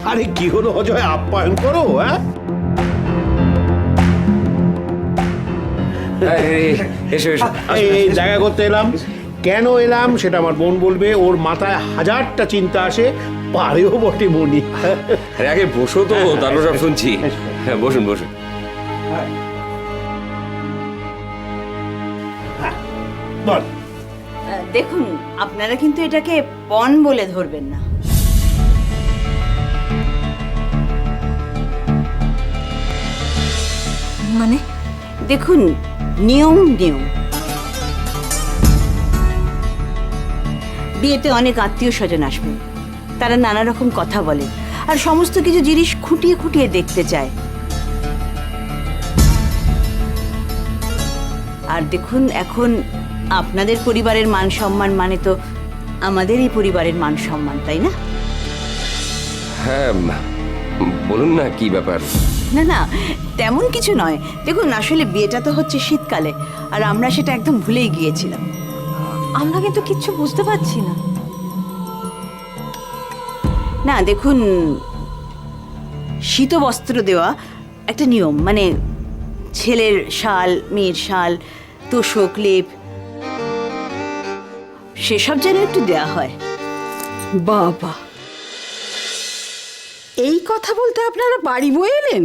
আরে কি হলো অজয়, আপ্যায়ন করো। এসো এসো। এই দেখা করতে এলাম, কেন এলাম সেটা আমার বোন বলবে। ওর মাথায় হাজারটা চিন্তা আসে, পারেও বটে মনি। আরে আগে বসো তো, তারপর সব শুনছি। হ্যাঁ বসুন বসুন। বল। দেখুন, আপনারা কিন্তু এটাকে পণ বলে ধরবেন না। মানে দেখুন, নিয়ম নিয়ম। বিয়েতে অনেক আত্মীয় স্বজন আসবে, তারা নানা রকম কথা বলে আর সমস্ত কিছু জিনিস খুঁটিয়ে খুঁটিয়ে দেখতে চায়। আর দেখুন, এখন আপনাদের পরিবারের মান সম্মান মানে তো আমাদেরই পরিবারের মান সম্মান, তাই না? হ্যাঁ বলুন না কি ব্যাপার। না না, তেমন কিছু নয়। দেখুন, আসলে বিয়েটা তো হচ্ছে শীতকালে, আর আমরা সেটা একদম ভুলেই গিয়েছিলাম। আমরা কিন্তু কিচ্ছু বুঝতে পারছি না। না দেখুন, শীত বস্ত্র দেওয়া একটা নিয়ম, মানে ছেলের শাল, মেয়ের শাল, তোষক, লেপ, সেসব যেন একটু দেয়া হয়। বাবা, এই কথা বলতে আপনারা বাড়ি বয়ে এলেন?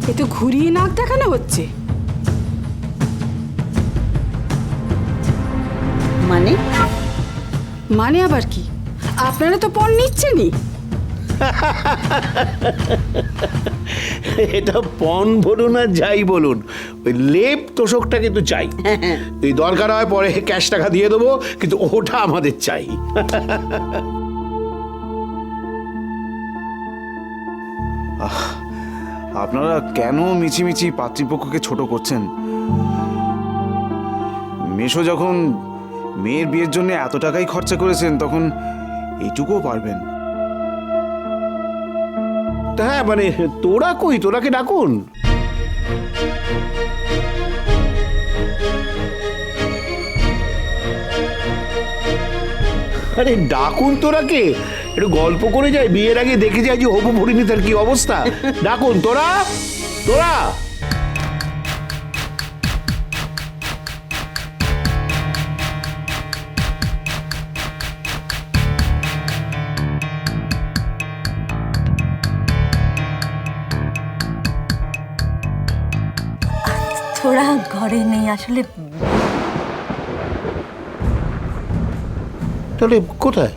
এ তো ঘুরিয়ে নাক দেখানো হচ্ছে। মানে মানে আবার কি? আপনারা তো পণ নিচ্ছেনই। এটা পণ বলুন আর যাই বলুন, ওই লেপ তোষকটা কিন্তু চাই। তুই দরকার হয় পরে ক্যাশ টাকা দিয়ে দেবো, কিন্তু ওটা আমাদের চাই। আপনারা কেন মিছিমিছি পাত্রীপক্ষকে ছোট করছেন? মেশো যখন মেয়ের বিয়ের জন্য এত টাকাই খরচা করেছেন, তখন এইটুকুও পারবেন। হ্যাঁ মানে তোরা কই, তোরাকে ডাকুন। আরে ডাকুন তোরাকে, একটু গল্প করে যাই, বিয়ের আগে দেখে যাই যে হবু পরিণীতার কি অবস্থা। ডাকুন তোরা, তোরা। তোরা ঘরে নেই আসলে। তাহলে কোথায়?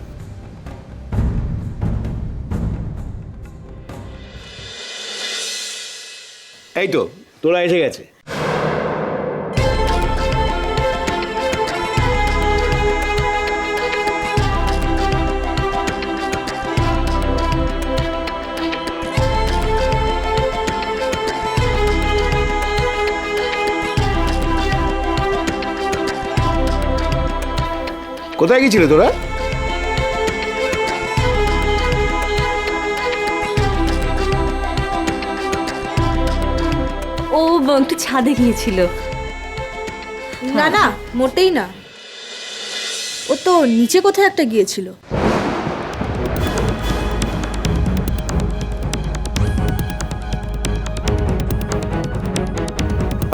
এই তো তোরা এসে গেছে। কোথায় গেছিলে তোরা? ও একটু ছাদে গিয়েছিল। না না, মোটেই না। ও তো নিচে কোথায় একটা গিয়েছিল।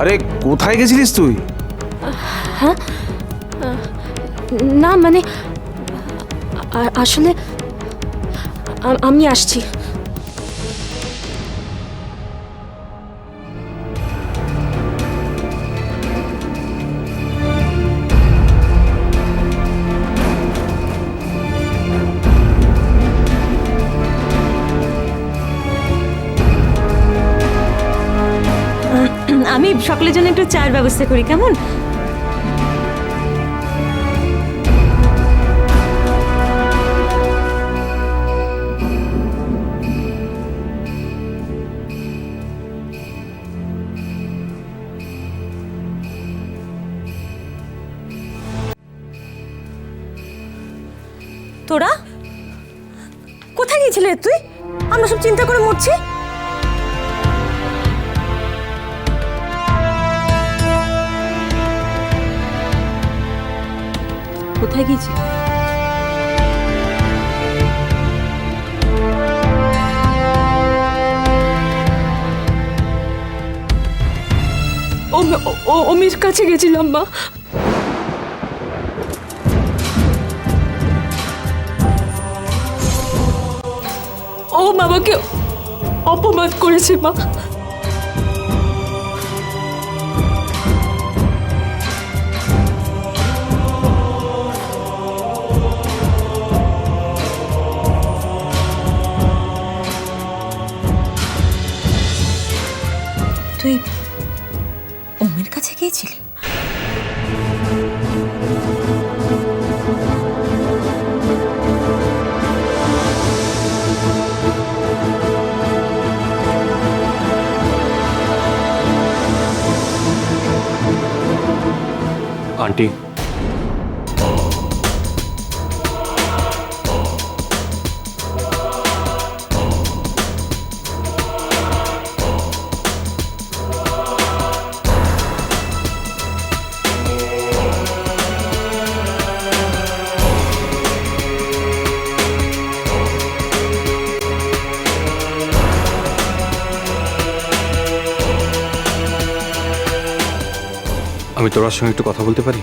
আরে কোথায় গেছিলিস তুই? না মানে আসলে আমি আসছি। আমি সকলের জন্য একটু চায়ের ব্যবস্থা করি, কেমন? তোরা কোথায় গিয়েছিলে তুই? আমরা সব চিন্তা করে মরছি। কোথায় গিয়েছিলে? অমির কাছে গেছিলাম মা। ও বাবাকে অপমান করেছে মা। তুই ওমের কাছে গিয়েছিলি? আন্টি, আমি তোর সঙ্গে একটু কথা বলতে পারি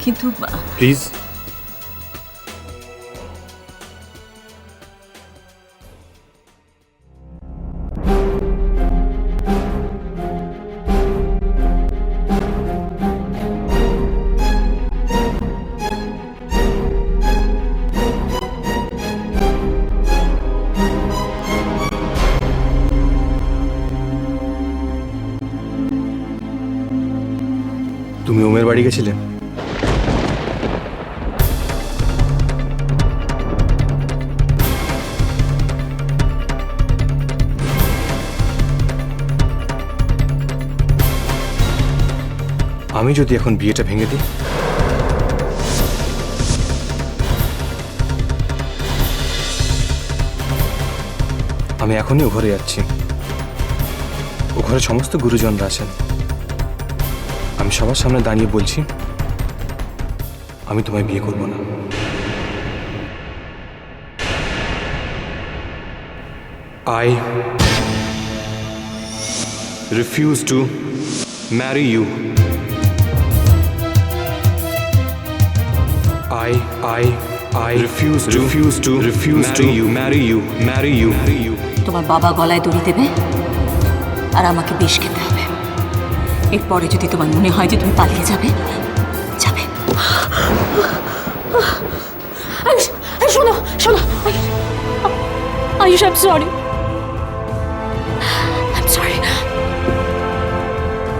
কিন্তু প্লিজ? তুমি ওমের বাড়ি গেছিলে? আমি যদি এখন বিয়েটা ভেঙে দিই, আমি এখনই ও ঘরে যাচ্ছি। ও ঘরে সমস্ত গুরুজনরা আছেন। আমি সবার সামনে দাঁড়িয়ে বলছি আমি তোমায় বিয়ে করব না। I refuse to marry you. I refuse to marry you. তোমার বাবা গলায় দড়ি দেবে আর আমাকে বিষ খেতে হবে। এরপরে যদি তোমার মনে হয় যে তুমি পালিয়ে যাবে, যাবে। আয়ুষ, শোনো শোনো Ayush, I am sorry.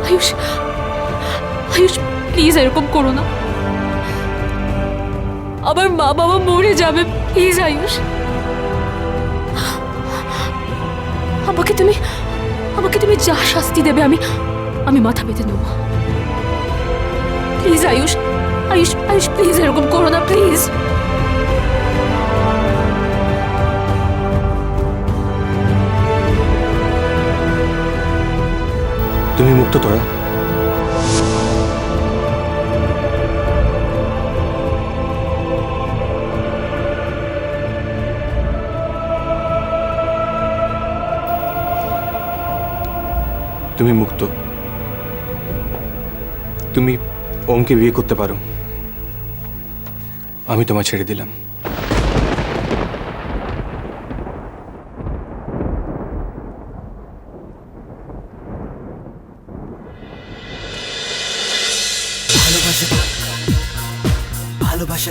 Ayush, Ayush please এরকম করো না। আমার মা বাবা মরে যাবে, প্লিজ আয়ুষ। আমাকে তুমি যা শাস্তি দেবে আমি মাথা পেতে নেব। প্লিজ আয়ুষ, আয়ুষ আয়ুষ প্লিজ এরকম করো না, প্লিজ। তুমি মুক্ত তোরা। তুমি মুক্ত। তুমি ওমকে বিয়ে করতে পারো। আমি তোমায় ছেড়ে দিলাম। ভালোবাসা